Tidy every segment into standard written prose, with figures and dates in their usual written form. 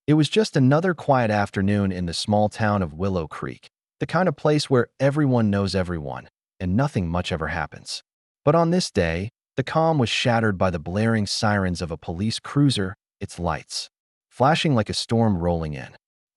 It was just another quiet afternoon in the small town of Willow Creek, the kind of place where everyone knows everyone, and nothing much ever happens. But on this day, the calm was shattered by the blaring sirens of a police cruiser, its lights flashing like a storm rolling in.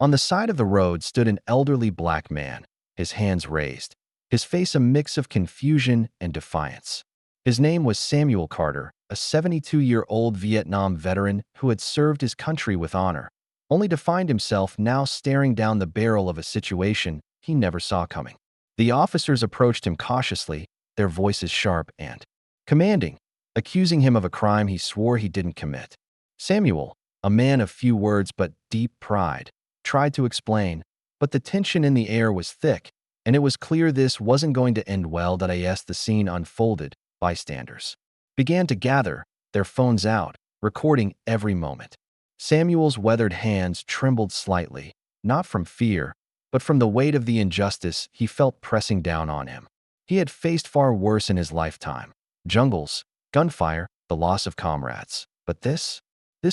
On the side of the road stood an elderly black man, his hands raised, his face a mix of confusion and defiance. His name was Samuel Carter, a 72-year-old Vietnam veteran who had served his country with honor, only to find himself now staring down the barrel of a situation he never saw coming. The officers approached him cautiously, their voices sharp and commanding, accusing him of a crime he swore he didn't commit. Samuel, a man of few words but deep pride, tried to explain, but the tension in the air was thick, and it was clear this wasn't going to end well. As the scene unfolded, bystanders began to gather, their phones out, recording every moment. Samuel's weathered hands trembled slightly, not from fear, but from the weight of the injustice he felt pressing down on him. He had faced far worse in his lifetime: jungles, gunfire, the loss of comrades. But this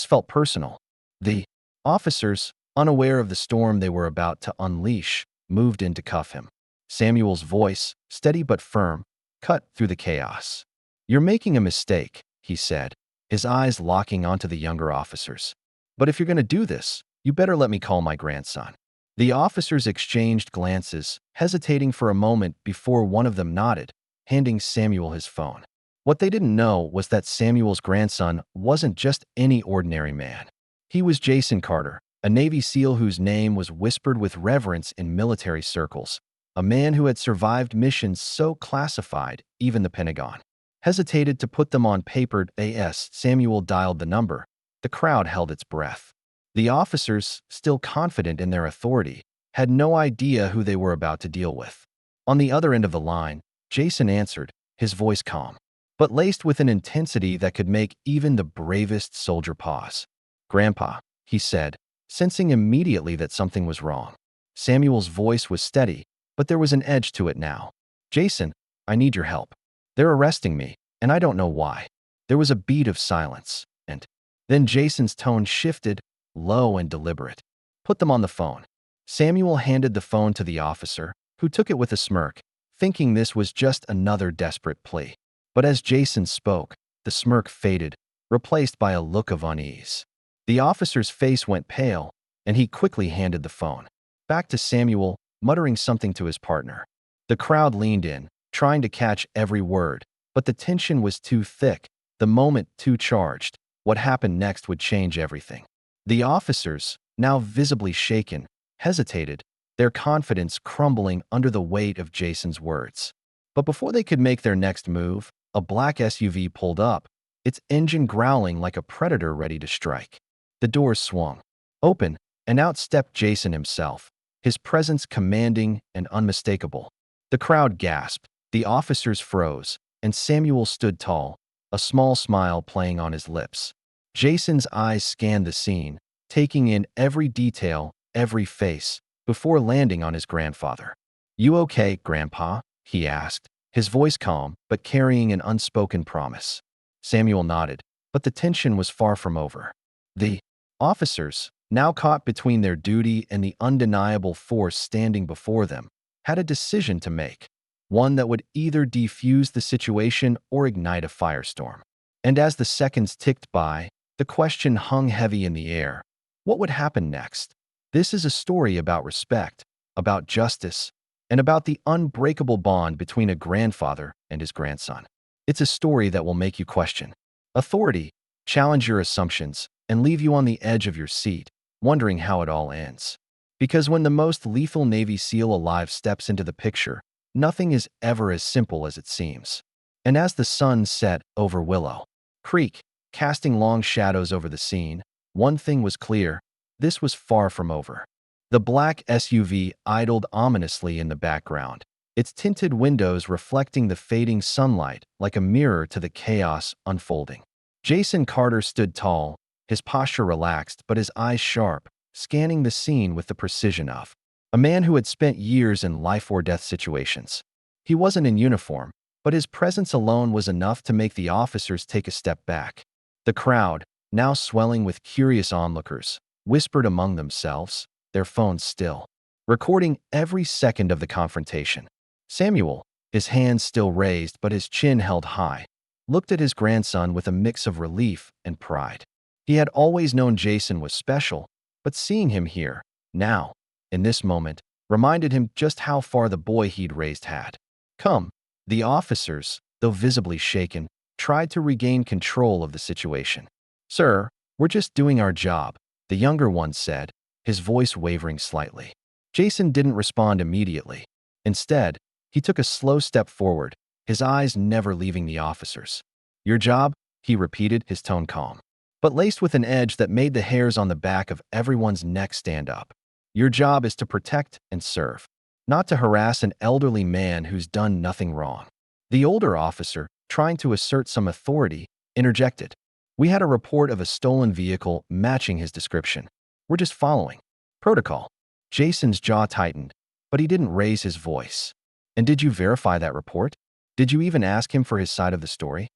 felt personal. The officers, unaware of the storm they were about to unleash, moved in to cuff him. Samuel's voice, steady but firm, cut through the chaos. "You're making a mistake," he said, his eyes locking onto the younger officers. "But if you're going to do this, you better let me call my grandson." The officers exchanged glances, hesitating for a moment before one of them nodded, handing Samuel his phone. What they didn't know was that Samuel's grandson wasn't just any ordinary man. He was Jason Carter, a Navy SEAL whose name was whispered with reverence in military circles, a man who had survived missions so classified even the Pentagon hesitated to put them on paper. As Samuel dialed the number, the crowd held its breath. The officers, still confident in their authority, had no idea who they were about to deal with. On the other end of the line, Jason answered, his voice calm, but laced with an intensity that could make even the bravest soldier pause. "Grandpa," he said, sensing immediately that something was wrong. Samuel's voice was steady, but there was an edge to it now. "Jason, I need your help. They're arresting me, and I don't know why." There was a beat of silence, and then Jason's tone shifted, low and deliberate. "Put them on the phone." Samuel handed the phone to the officer, who took it with a smirk, thinking this was just another desperate plea. But as Jason spoke, the smirk faded, replaced by a look of unease. The officer's face went pale, and he quickly handed the phone back to Samuel, muttering something to his partner. The crowd leaned in, trying to catch every word, but the tension was too thick, the moment too charged. What happened next would change everything. The officers, now visibly shaken, hesitated, their confidence crumbling under the weight of Jason's words. But before they could make their next move, a black SUV pulled up, its engine growling like a predator ready to strike. The doors swung open, and out stepped Jason himself, his presence commanding and unmistakable. The crowd gasped, the officers froze, and Samuel stood tall, a small smile playing on his lips. Jason's eyes scanned the scene, taking in every detail, every face, before landing on his grandfather. "You okay, Grandpa?" he asked, his voice calm but carrying an unspoken promise. Samuel nodded, but the tension was far from over. The officers, now caught between their duty and the undeniable force standing before them, had a decision to make, one that would either defuse the situation or ignite a firestorm. And as the seconds ticked by, the question hung heavy in the air. What would happen next? This is a story about respect, about justice, and about the unbreakable bond between a grandfather and his grandson. It's a story that will make you question authority, challenge your assumptions, and leave you on the edge of your seat, wondering how it all ends. Because when the most lethal Navy SEAL alive steps into the picture, nothing is ever as simple as it seems. And as the sun set over Willow Creek, casting long shadows over the scene, one thing was clear: this was far from over. The black SUV idled ominously in the background, its tinted windows reflecting the fading sunlight like a mirror to the chaos unfolding. Jason Carter stood tall, his posture relaxed but his eyes sharp, scanning the scene with the precision of a man who had spent years in life-or-death situations. He wasn't in uniform, but his presence alone was enough to make the officers take a step back. The crowd, now swelling with curious onlookers, whispered among themselves, their phones still, recording every second of the confrontation. Samuel, his hands still raised but his chin held high, looked at his grandson with a mix of relief and pride. He had always known Jason was special, but seeing him here, now, in this moment, reminded him just how far the boy he'd raised had come. The officers, though visibly shaken, tried to regain control of the situation. "Sir, we're just doing our job," the younger one said, his voice wavering slightly. Jason didn't respond immediately. Instead, he took a slow step forward, his eyes never leaving the officers. "Your job?" he repeated, his tone calm, but laced with an edge that made the hairs on the back of everyone's neck stand up. "Your job is to protect and serve, not to harass an elderly man who's done nothing wrong." The older officer, trying to assert some authority, interjected. "We had a report of a stolen vehicle matching his description. We're just following protocol." Jason's jaw tightened, but he didn't raise his voice. "And did you verify that report? Did you even ask him for his side of the story?"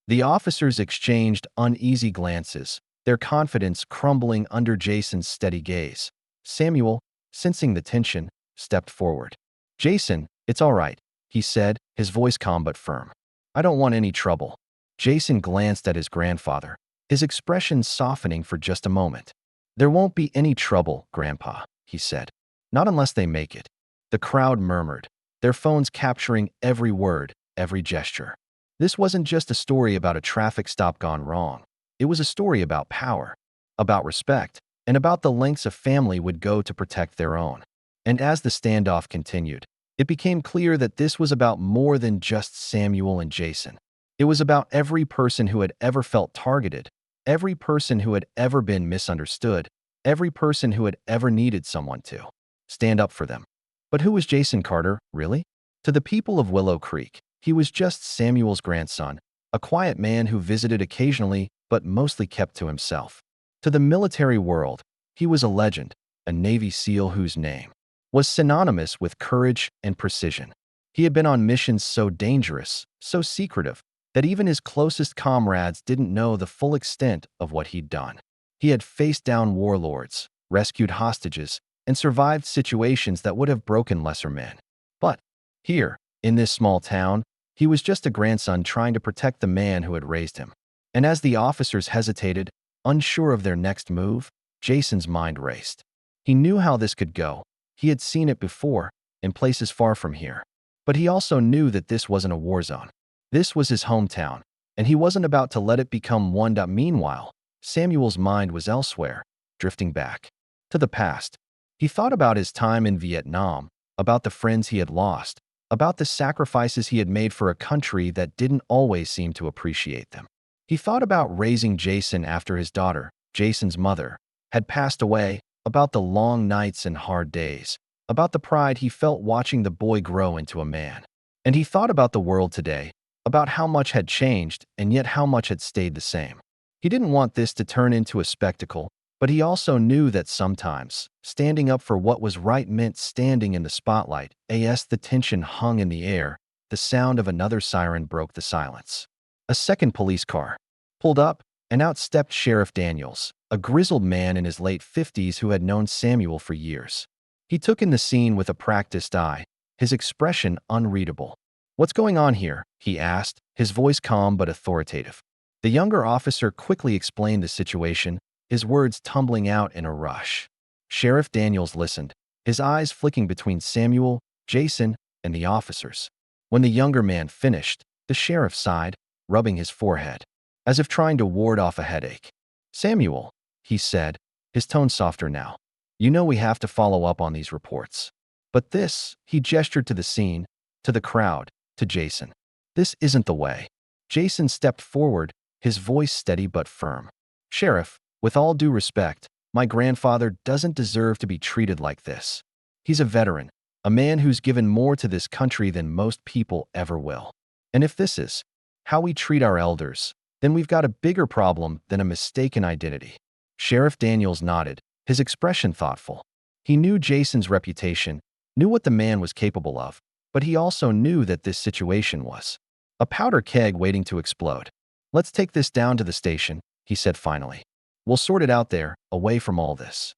The officers exchanged uneasy glances, their confidence crumbling under Jason's steady gaze. Samuel, sensing the tension, stepped forward. "Jason, it's all right," he said, his voice calm but firm. "I don't want any trouble." Jason glanced at his grandfather, his expression softening for just a moment. "There won't be any trouble, Grandpa," he said. "Not unless they make it." The crowd murmured, their phones capturing every word, every gesture. This wasn't just a story about a traffic stop gone wrong. It was a story about power, about respect, and about the lengths a family would go to protect their own. And as the standoff continued, it became clear that this was about more than just Samuel and Jason. It was about every person who had ever felt targeted, every person who had ever been misunderstood, every person who had ever needed someone to stand up for them. But who was Jason Carter, really? To the people of Willow Creek, he was just Samuel's grandson, a quiet man who visited occasionally but mostly kept to himself. To the military world, he was a legend, a Navy SEAL whose name was synonymous with courage and precision. He had been on missions so dangerous, so secretive, that even his closest comrades didn't know the full extent of what he'd done. He had faced down warlords, rescued hostages, and survived situations that would have broken lesser men. But here, in this small town, he was just a grandson trying to protect the man who had raised him. And as the officers hesitated, unsure of their next move, Jason's mind raced. He knew how this could go. He had seen it before, in places far from here. But he also knew that this wasn't a war zone. This was his hometown, and he wasn't about to let it become one. Meanwhile, Samuel's mind was elsewhere, drifting back to the past. He thought about his time in Vietnam, about the friends he had lost, about the sacrifices he had made for a country that didn't always seem to appreciate them. He thought about raising Jason after his daughter, Jason's mother, had passed away, about the long nights and hard days, about the pride he felt watching the boy grow into a man. And he thought about the world today, about how much had changed and yet how much had stayed the same. He didn't want this to turn into a spectacle, but he also knew that sometimes, standing up for what was right meant standing in the spotlight. As the tension hung in the air, the sound of another siren broke the silence. A second police car pulled up, and out stepped Sheriff Daniels, a grizzled man in his late 50s who had known Samuel for years. He took in the scene with a practiced eye, his expression unreadable. "What's going on here?" he asked, his voice calm but authoritative. The younger officer quickly explained the situation, his words tumbling out in a rush. Sheriff Daniels listened, his eyes flicking between Samuel, Jason, and the officers. When the younger man finished, the sheriff sighed, rubbing his forehead, as if trying to ward off a headache. "Samuel," he said, his tone softer now, "you know we have to follow up on these reports. But this," he gestured to the scene, to the crowd, to Jason. "This isn't the way." Jason stepped forward, his voice steady but firm. "Sheriff, with all due respect, my grandfather doesn't deserve to be treated like this. He's a veteran, a man who's given more to this country than most people ever will. And if this is how we treat our elders, then we've got a bigger problem than a mistaken identity." Sheriff Daniels nodded, his expression thoughtful. He knew Jason's reputation, knew what the man was capable of, but he also knew that this situation was a powder keg waiting to explode. "Let's take this down to the station," he said finally. We'll sort it out there, away from all this."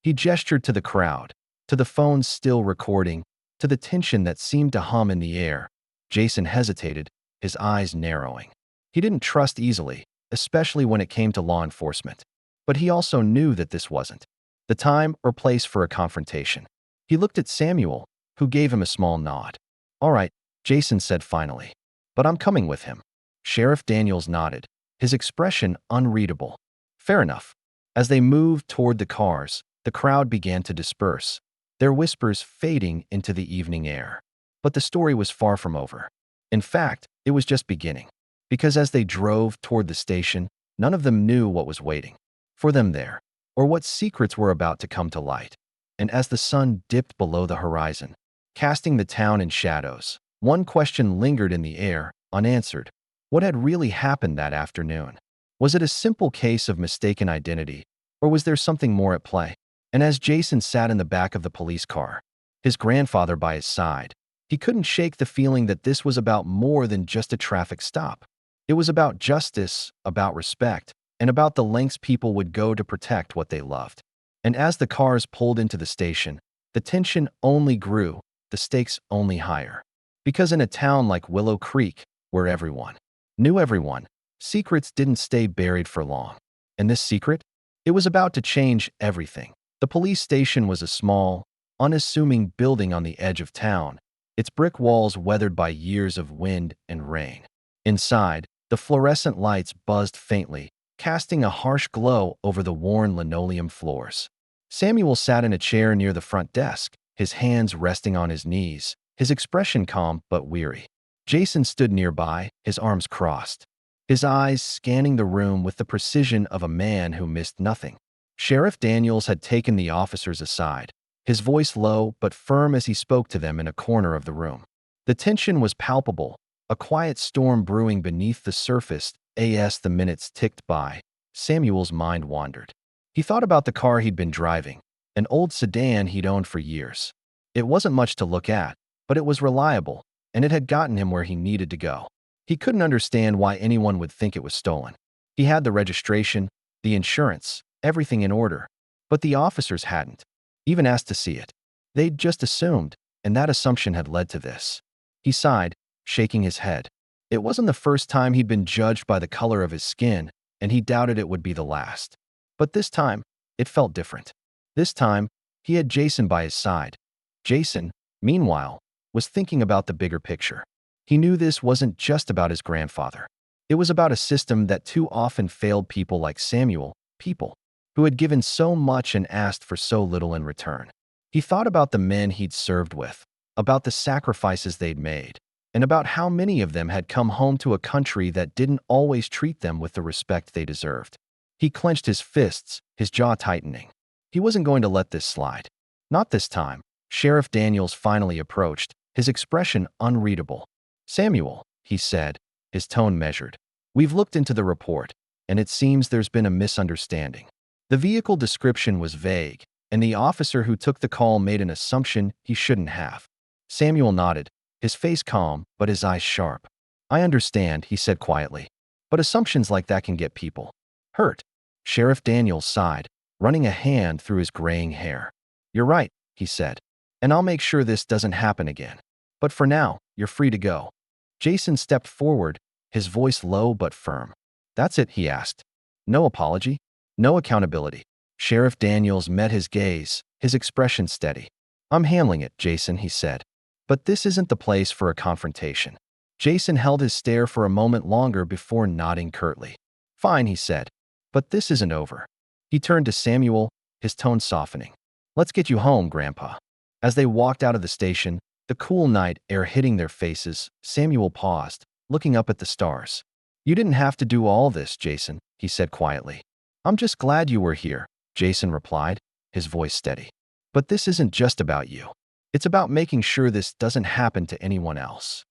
He gestured to the crowd, to the phones still recording, to the tension that seemed to hum in the air. Jason hesitated, his eyes narrowing. He didn't trust easily, especially when it came to law enforcement. But he also knew that this wasn't the time or place for a confrontation. He looked at Samuel, who gave him a small nod. "All right," Jason said finally. "But I'm coming with him." Sheriff Daniels nodded, his expression unreadable. "Fair enough." As they moved toward the cars, the crowd began to disperse, their whispers fading into the evening air. But the story was far from over. In fact, it was just beginning. Because as they drove toward the station, none of them knew what was waiting for them there, or what secrets were about to come to light. And as the sun dipped below the horizon, casting the town in shadows, one question lingered in the air, unanswered. What had really happened that afternoon? Was it a simple case of mistaken identity, or was there something more at play? And as Jason sat in the back of the police car, his grandfather by his side, he couldn't shake the feeling that this was about more than just a traffic stop. It was about justice, about respect, and about the lengths people would go to protect what they loved. And as the cars pulled into the station, the tension only grew, the stakes only higher. Because in a town like Willow Creek, where everyone knew everyone, secrets didn't stay buried for long. And this secret? It was about to change everything. The police station was a small, unassuming building on the edge of town, its brick walls weathered by years of wind and rain. Inside, the fluorescent lights buzzed faintly, casting a harsh glow over the worn linoleum floors. Samuel sat in a chair near the front desk, his hands resting on his knees, his expression calm but weary. Jason stood nearby, his arms crossed, his eyes scanning the room with the precision of a man who missed nothing. Sheriff Daniels had taken the officers aside, his voice low but firm as he spoke to them in a corner of the room. The tension was palpable, a quiet storm brewing beneath the surface. As the minutes ticked by, Samuel's mind wandered. He thought about the car he'd been driving, an old sedan he'd owned for years. It wasn't much to look at, but it was reliable, and it had gotten him where he needed to go. He couldn't understand why anyone would think it was stolen. He had the registration, the insurance, everything in order, but the officers hadn't even asked to see it. They'd just assumed, and that assumption had led to this. He sighed, shaking his head. It wasn't the first time he'd been judged by the color of his skin, and he doubted it would be the last. But this time, it felt different. This time, he had Jason by his side. Jason, meanwhile, was thinking about the bigger picture. He knew this wasn't just about his grandfather. It was about a system that too often failed people like Samuel, people who had given so much and asked for so little in return. He thought about the men he'd served with, about the sacrifices they'd made, and about how many of them had come home to a country that didn't always treat them with the respect they deserved. He clenched his fists, his jaw tightening. He wasn't going to let this slide. Not this time. Sheriff Daniels finally approached, his expression unreadable. "Samuel," he said, his tone measured. "We've looked into the report, and it seems there's been a misunderstanding. The vehicle description was vague, and the officer who took the call made an assumption he shouldn't have." Samuel nodded, his face calm but his eyes sharp. "I understand," he said quietly, "but assumptions like that can get people hurt." Sheriff Daniels sighed, running a hand through his graying hair. "You're right," he said, "and I'll make sure this doesn't happen again. But for now, you're free to go." Jason stepped forward, his voice low but firm. "That's it?" he asked. "No apology? No accountability?" Sheriff Daniels met his gaze, his expression steady. "I'm handling it, Jason," he said. "But this isn't the place for a confrontation." Jason held his stare for a moment longer before nodding curtly. "Fine," he said, "but this isn't over." He turned to Samuel, his tone softening. "Let's get you home, Grandpa." As they walked out of the station, the cool night air hitting their faces, Samuel paused, looking up at the stars. "You didn't have to do all this, Jason," he said quietly. "I'm just glad you were here," Jason replied, his voice steady. "But this isn't just about you. It's about making sure this doesn't happen to anyone else."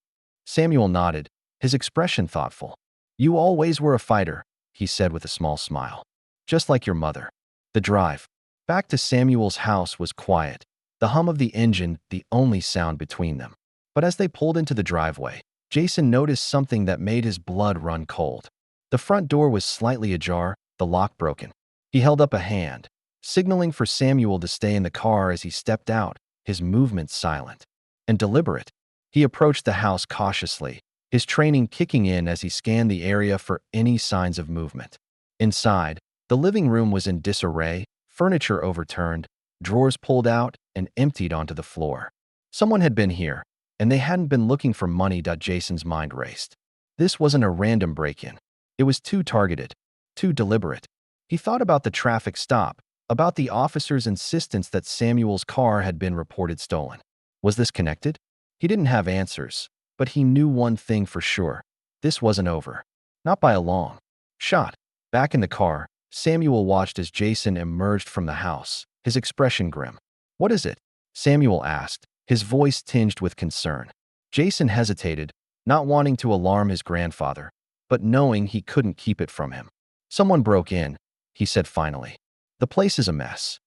Samuel nodded, his expression thoughtful. "You always were a fighter," he said with a small smile. "Just like your mother." The drive back to Samuel's house was quiet, the hum of the engine the only sound between them. But as they pulled into the driveway, Jason noticed something that made his blood run cold. The front door was slightly ajar, the lock broken. He held up a hand, signaling for Samuel to stay in the car as he stepped out, his movements silent and deliberate. He approached the house cautiously, his training kicking in as he scanned the area for any signs of movement. Inside, the living room was in disarray, furniture overturned, drawers pulled out and emptied onto the floor. Someone had been here, and they hadn't been looking for money. Jason's mind raced. This wasn't a random break-in. It was too targeted, too deliberate. He thought about the traffic stop, about the officer's insistence that Samuel's car had been reported stolen. Was this connected? He didn't have answers, but he knew one thing for sure. This wasn't over. Not by a long shot. Back in the car, Samuel watched as Jason emerged from the house, his expression grim. "What is it?" Samuel asked, his voice tinged with concern. Jason hesitated, not wanting to alarm his grandfather, but knowing he couldn't keep it from him. "Someone broke in," he said finally. "The place is a mess."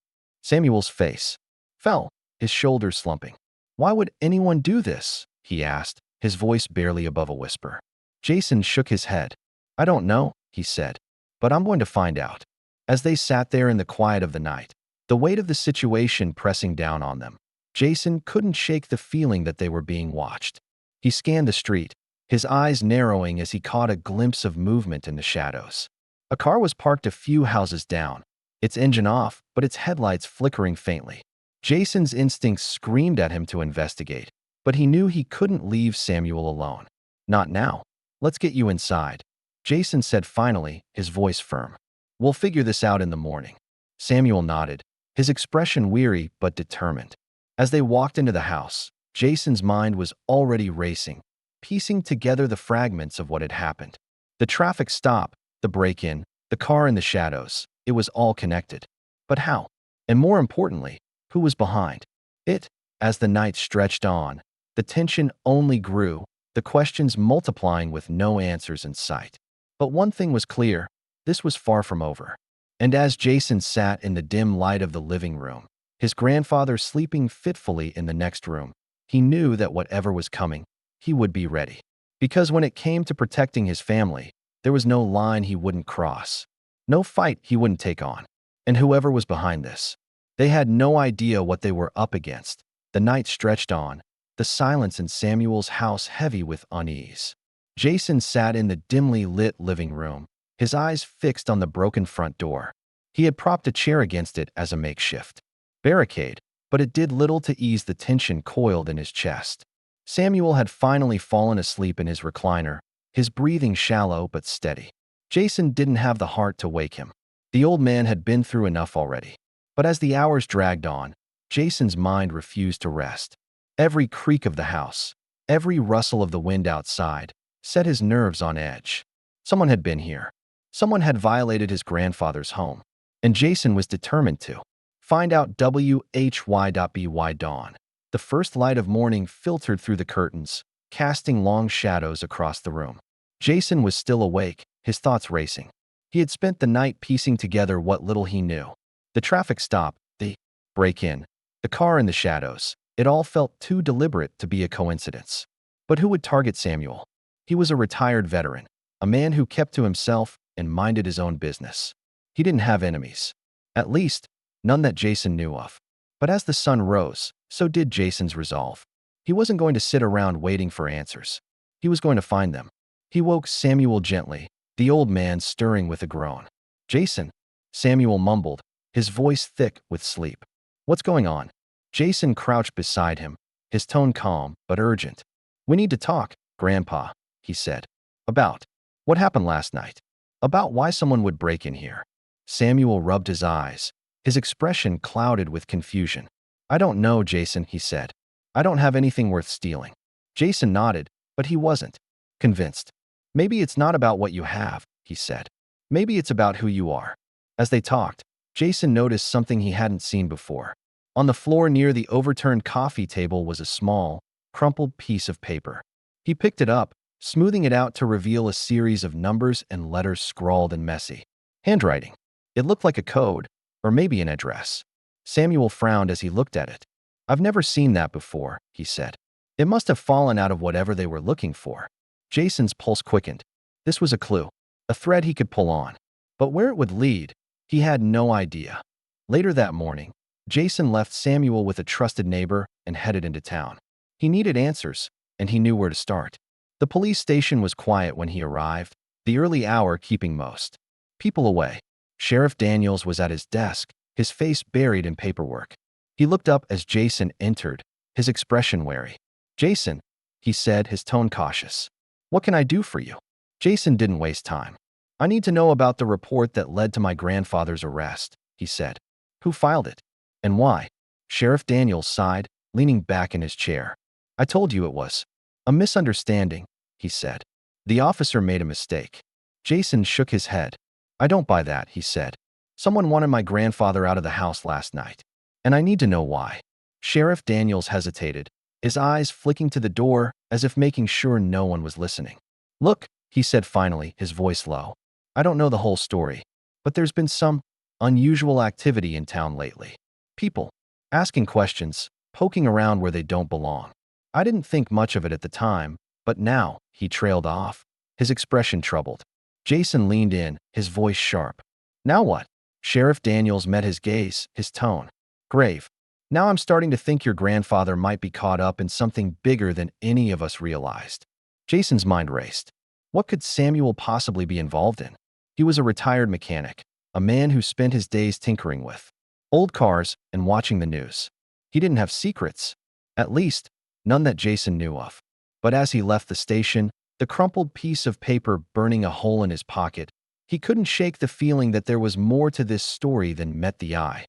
Samuel's face fell, his shoulders slumping. "Why would anyone do this?" he asked, his voice barely above a whisper. Jason shook his head. "I don't know," he said, "but I'm going to find out." As they sat there in the quiet of the night, the weight of the situation pressing down on them, Jason couldn't shake the feeling that they were being watched. He scanned the street, his eyes narrowing as he caught a glimpse of movement in the shadows. A car was parked a few houses down, its engine off, but its headlights flickering faintly. Jason's instincts screamed at him to investigate, but he knew he couldn't leave Samuel alone. "Not now. Let's get you inside," Jason said finally, his voice firm. "We'll figure this out in the morning." Samuel nodded, his expression weary but determined. As they walked into the house, Jason's mind was already racing, piecing together the fragments of what had happened. The traffic stop, the break-in, the car in the shadows, it was all connected. But how? And more importantly, who was behind it? As the night stretched on, the tension only grew, the questions multiplying with no answers in sight. But one thing was clear, this was far from over. And as Jason sat in the dim light of the living room, his grandfather sleeping fitfully in the next room, he knew that whatever was coming, he would be ready. Because when it came to protecting his family, there was no line he wouldn't cross, no fight he wouldn't take on. And whoever was behind this, they had no idea what they were up against. The night stretched on, the silence in Samuel's house heavy with unease. Jason sat in the dimly lit living room, his eyes fixed on the broken front door. He had propped a chair against it as a makeshift barricade, but it did little to ease the tension coiled in his chest. Samuel had finally fallen asleep in his recliner, his breathing shallow but steady. Jason didn't have the heart to wake him. The old man had been through enough already. But as the hours dragged on, Jason's mind refused to rest. Every creak of the house, every rustle of the wind outside, set his nerves on edge. Someone had been here. Someone had violated his grandfather's home. And Jason was determined to find out. WHY.BY dawn. The first light of morning filtered through the curtains, casting long shadows across the room. Jason was still awake, his thoughts racing. He had spent the night piecing together what little he knew. The traffic stop, the break-in, the car in the shadows, it all felt too deliberate to be a coincidence. But who would target Samuel? He was a retired veteran, a man who kept to himself and minded his own business. He didn't have enemies. At least, none that Jason knew of. But as the sun rose, so did Jason's resolve. He wasn't going to sit around waiting for answers. He was going to find them. He woke Samuel gently, the old man stirring with a groan. "Jason," Samuel mumbled, his voice thick with sleep. "What's going on?" Jason crouched beside him, his tone calm but urgent. "We need to talk, Grandpa," he said. "About what happened last night. About why someone would break in here." Samuel rubbed his eyes, his expression clouded with confusion. "I don't know, Jason," he said. "I don't have anything worth stealing." Jason nodded, but he wasn't convinced. "Maybe it's not about what you have," he said. "Maybe it's about who you are." As they talked, Jason noticed something he hadn't seen before. On the floor near the overturned coffee table was a small, crumpled piece of paper. He picked it up, smoothing it out to reveal a series of numbers and letters scrawled in messy handwriting. It looked like a code, or maybe an address. Samuel frowned as he looked at it. "I've never seen that before," he said. "It must have fallen out of whatever they were looking for." Jason's pulse quickened. This was a clue, a thread he could pull on. But where it would lead, He had no idea. Later that morning, Jason left Samuel with a trusted neighbor and headed into town. He needed answers, and he knew where to start. The police station was quiet when he arrived, the early hour keeping most people away. Sheriff Daniels was at his desk, his face buried in paperwork. He looked up as Jason entered, his expression wary. "Jason," he said, his tone cautious. "What can I do for you?" Jason didn't waste time. "I need to know about the report that led to my grandfather's arrest," he said. "Who filed it? And why?" Sheriff Daniels sighed, leaning back in his chair. "I told you it was a misunderstanding," he said. "The officer made a mistake." Jason shook his head. "I don't buy that," he said. "Someone wanted my grandfather out of the house last night, and I need to know why." Sheriff Daniels hesitated, his eyes flicking to the door as if making sure no one was listening. "Look," he said finally, his voice low. "I don't know the whole story, but there's been some unusual activity in town lately. People asking questions, poking around where they don't belong. I didn't think much of it at the time, but now," he trailed off, his expression troubled. Jason leaned in, his voice sharp. "Now what?" Sheriff Daniels met his gaze, his tone grave. "Now I'm starting to think your grandfather might be caught up in something bigger than any of us realized." Jason's mind raced. What could Samuel possibly be involved in? He was a retired mechanic, a man who spent his days tinkering with old cars and watching the news. He didn't have secrets, at least none that Jason knew of. But as he left the station, the crumpled piece of paper burning a hole in his pocket, he couldn't shake the feeling that there was more to this story than met the eye.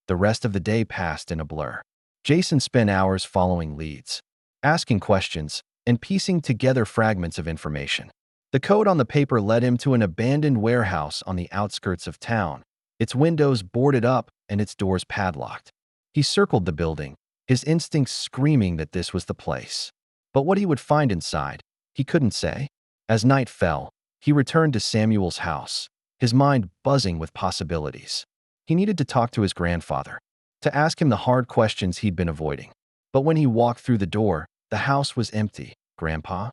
The rest of the day passed in a blur. Jason spent hours following leads, asking questions, and piecing together fragments of information. The code on the paper led him to an abandoned warehouse on the outskirts of town, its windows boarded up and its doors padlocked. He circled the building, his instincts screaming that this was the place. But what he would find inside, he couldn't say. As night fell, he returned to Samuel's house, his mind buzzing with possibilities. He needed to talk to his grandfather, to ask him the hard questions he'd been avoiding. But when he walked through the door, the house was empty. "Grandpa?"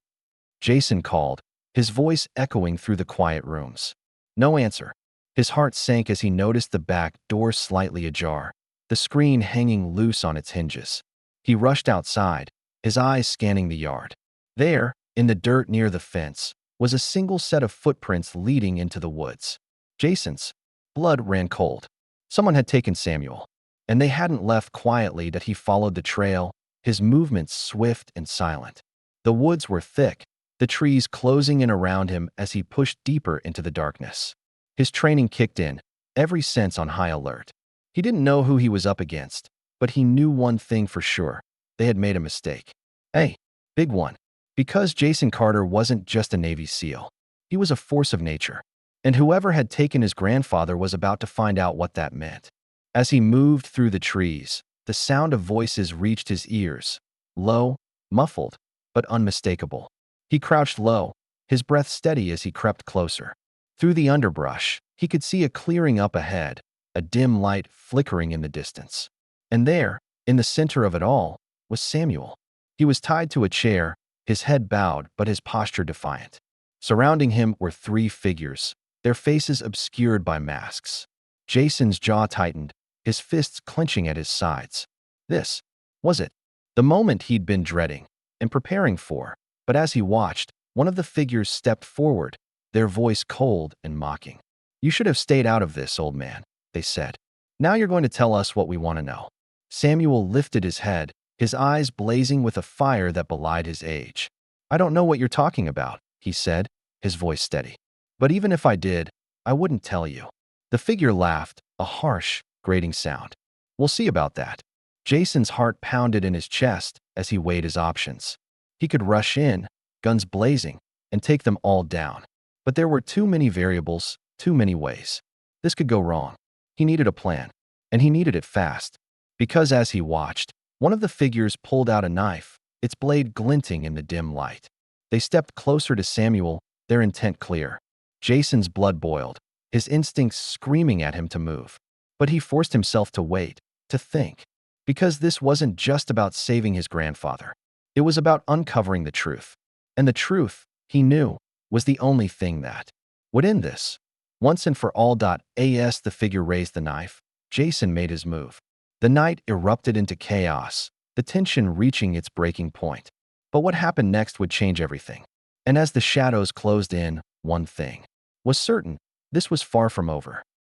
Jason called, his voice echoing through the quiet rooms. No answer. His heart sank as he noticed the back door slightly ajar, the screen hanging loose on its hinges. He rushed outside, his eyes scanning the yard. There, in the dirt near the fence, was a single set of footprints leading into the woods. Jason's blood ran cold. Someone had taken Samuel, and they hadn't left quietly that he followed the trail, his movements swift and silent. The woods were thick, the trees closing in around him as he pushed deeper into the darkness. His training kicked in, every sense on high alert. He didn't know who he was up against, but he knew one thing for sure. They had made a mistake. A big one. Because Jason Carter wasn't just a Navy SEAL. He was a force of nature. And whoever had taken his grandfather was about to find out what that meant. As he moved through the trees, the sound of voices reached his ears. Low, muffled, but unmistakable. He crouched low, his breath steady as he crept closer. Through the underbrush, he could see a clearing up ahead, a dim light flickering in the distance. And there, in the center of it all, was Samuel. He was tied to a chair, his head bowed but his posture defiant. Surrounding him were three figures, their faces obscured by masks. Jason's jaw tightened, his fists clenching at his sides. This was it, the moment he'd been dreading and preparing for. But as he watched, one of the figures stepped forward, their voice cold and mocking. "You should have stayed out of this, old man," they said. "Now you're going to tell us what we want to know." Samuel lifted his head, his eyes blazing with a fire that belied his age. "I don't know what you're talking about," he said, his voice steady. "But even if I did, I wouldn't tell you." The figure laughed, a harsh, grating sound. "We'll see about that." Jason's heart pounded in his chest as he weighed his options. He could rush in, guns blazing, and take them all down. But there were too many variables, too many ways. This could go wrong. He needed a plan, and he needed it fast. Because as he watched, one of the figures pulled out a knife, its blade glinting in the dim light. They stepped closer to Samuel, their intent clear. Jason's blood boiled, his instincts screaming at him to move. But he forced himself to wait, to think. Because this wasn't just about saving his grandfather. It was about uncovering the truth. And the truth, he knew, was the only thing that would end this. Once and for all. As the figure raised the knife, Jason made his move. The night erupted into chaos, the tension reaching its breaking point. But what happened next would change everything. And as the shadows closed in, one thing was certain: this was far from over.